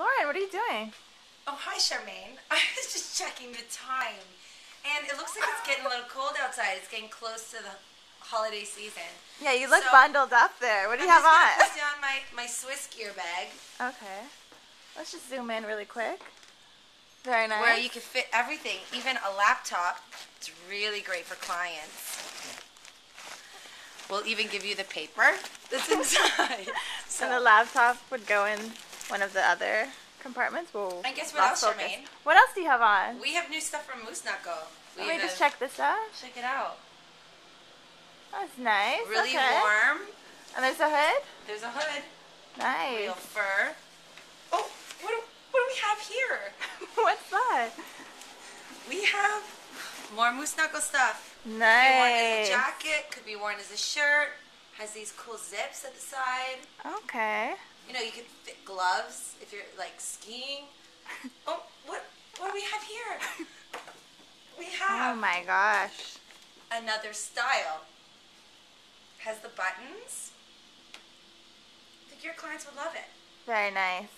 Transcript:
Lauren, what are you doing? Oh, hi, Charmaine. I was just checking the time. And it looks like it's getting a little cold outside. It's getting close to the holiday season. Yeah, you look bundled up there. What do you have on? I'm just going to put down my Swiss gear bag. Okay. Let's just zoom in really quick. Very nice. Where you can fit everything, even a laptop. It's really great for clients. We'll even give you the paper that's inside. And the laptop would go in one of the other compartments. Whoa. And guess what else, Charmaine? What else do you have on? We have new stuff from Moose Knuckle. Let me just check this out. Check it out. That's nice. Really warm. And there's a hood? There's a hood. Nice. Real fur. Oh, what do we have here? What's that? We have more Moose Knuckle stuff. Nice. Could be worn as a jacket, could be worn as a shirt. Has these cool zips at the side. Okay. You know, you could fit gloves if you're like skiing. Oh, what do we have here? We have. Oh my gosh. Another style. Has the buttons. I think your clients would love it. Very nice.